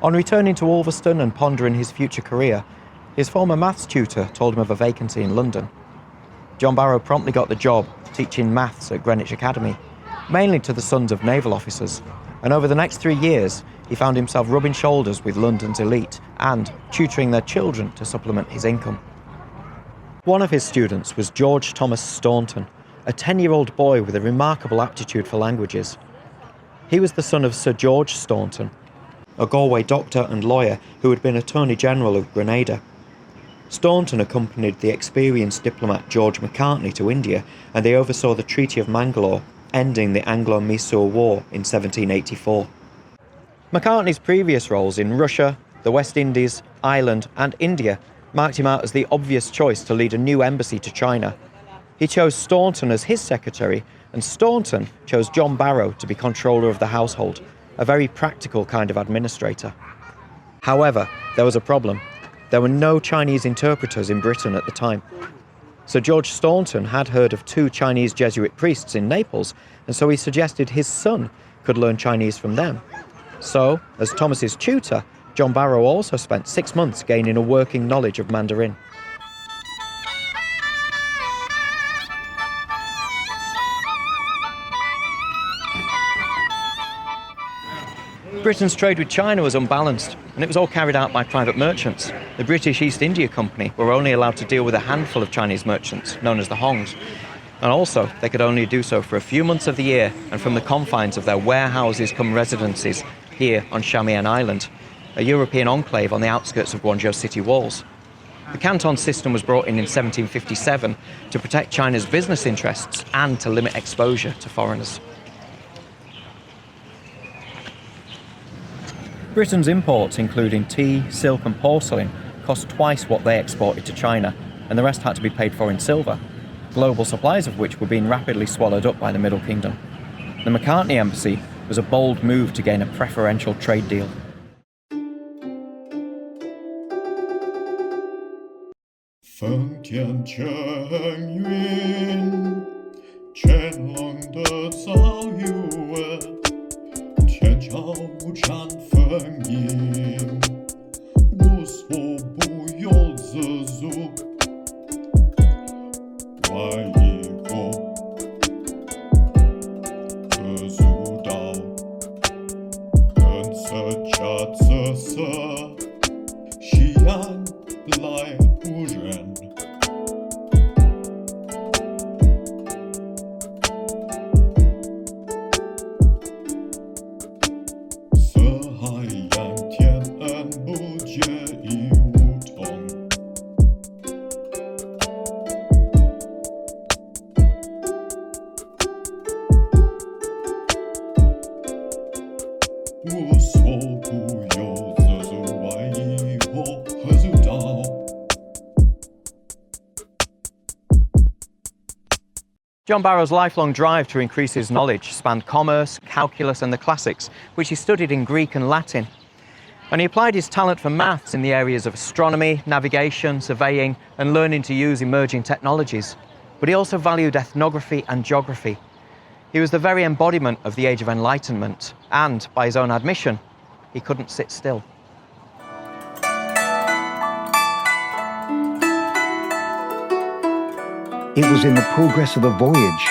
On returning to Ulverston and pondering his future career, his former maths tutor told him of a vacancy in London. John Barrow promptly got the job teaching maths at Greenwich Academy, mainly to the sons of naval officers, and over the next 3 years he found himself rubbing shoulders with London's elite and tutoring their children to supplement his income. One of his students was George Thomas Staunton, a 10-year-old boy with a remarkable aptitude for languages. He was the son of Sir George Staunton, a Galway doctor and lawyer who had been Attorney General of Grenada. Staunton accompanied the experienced diplomat George Macartney to India, and they oversaw the Treaty of Mangalore, ending the Anglo-Mysore War in 1784. Macartney's previous roles in Russia, the West Indies, Ireland and India marked him out as the obvious choice to lead a new embassy to China. He chose Staunton as his secretary, and Staunton chose John Barrow to be controller of the household, a very practical kind of administrator. However, there was a problem. There were no Chinese interpreters in Britain at the time. Sir George Staunton had heard of 2 Chinese Jesuit priests in Naples, and so he suggested his son could learn Chinese from them. So, as Thomas's tutor, John Barrow also spent 6 months gaining a working knowledge of Mandarin. Britain's trade with China was unbalanced, and it was all carried out by private merchants. The British East India Company were only allowed to deal with a handful of Chinese merchants, known as the Hongs. And also, they could only do so for a few months of the year and from the confines of their warehouses cum residences here on Shamian Island, a European enclave on the outskirts of Guangzhou city walls. The Canton system was brought in 1757 to protect China's business interests and to limit exposure to foreigners. Britain's imports, including tea, silk and porcelain, cost twice what they exported to China, and the rest had to be paid for in silver, global supplies of which were being rapidly swallowed up by the Middle Kingdom. The Macartney embassy was a bold move to gain a preferential trade deal. John Barrow's lifelong drive to increase his knowledge spanned commerce, calculus and the classics, which he studied in Greek and Latin. And he applied his talent for maths in the areas of astronomy, navigation, surveying and learning to use emerging technologies. But he also valued ethnography and geography. He was the very embodiment of the Age of Enlightenment, and, by his own admission, he couldn't sit still. It was in the progress of the voyage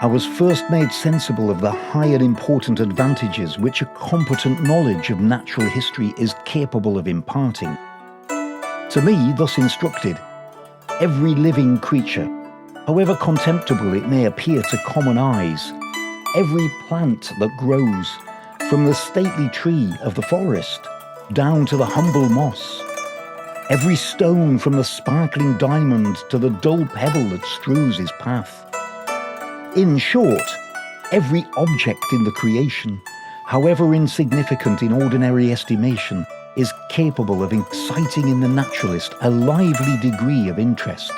I was first made sensible of the high and important advantages which a competent knowledge of natural history is capable of imparting. To me, thus instructed, every living creature, however contemptible it may appear to common eyes, every plant that grows, from the stately tree of the forest down to the humble moss, every stone from the sparkling diamond to the dull pebble that strews his path. In short, every object in the creation, however insignificant in ordinary estimation, is capable of exciting in the naturalist a lively degree of interest.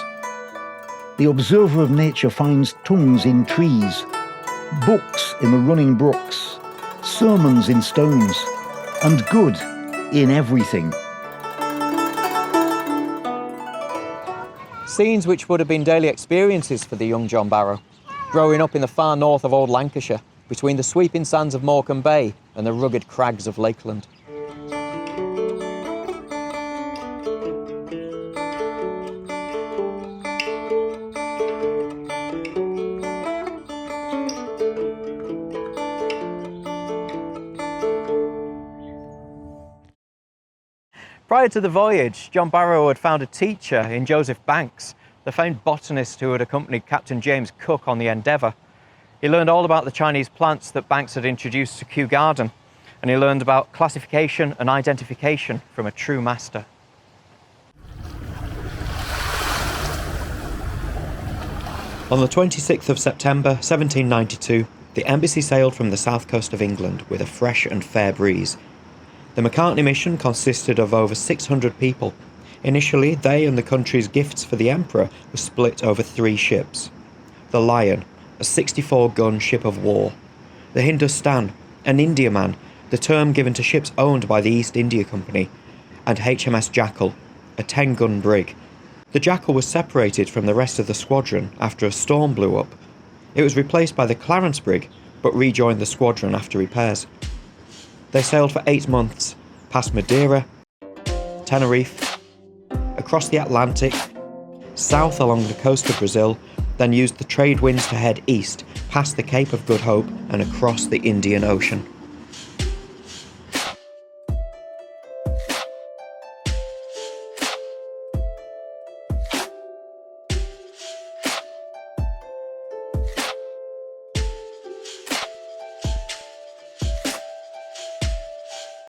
The observer of nature finds tongues in trees, books in the running brooks, sermons in stones, and good in everything. Scenes which would have been daily experiences for the young John Barrow, growing up in the far north of old Lancashire, between the sweeping sands of Morecambe Bay and the rugged crags of Lakeland. Prior to the voyage, John Barrow had found a teacher in Joseph Banks, the famed botanist who had accompanied Captain James Cook on the Endeavour. He learned all about the Chinese plants that Banks had introduced to Kew Garden, and he learned about classification and identification from a true master. On the 26th of September 1792, the embassy sailed from the south coast of England with a fresh and fair breeze. The Macartney Mission consisted of over 600 people. Initially, they and the country's gifts for the Emperor were split over 3 ships. The Lion, a 64-gun ship of war. The Hindustan, an Indiaman, the term given to ships owned by the East India Company. And HMS Jackal, a 10-gun brig. The Jackal was separated from the rest of the squadron after a storm blew up. It was replaced by the Clarence brig, but rejoined the squadron after repairs. They sailed for 8 months, past Madeira, Tenerife, across the Atlantic, south along the coast of Brazil, then used the trade winds to head east, past the Cape of Good Hope and across the Indian Ocean.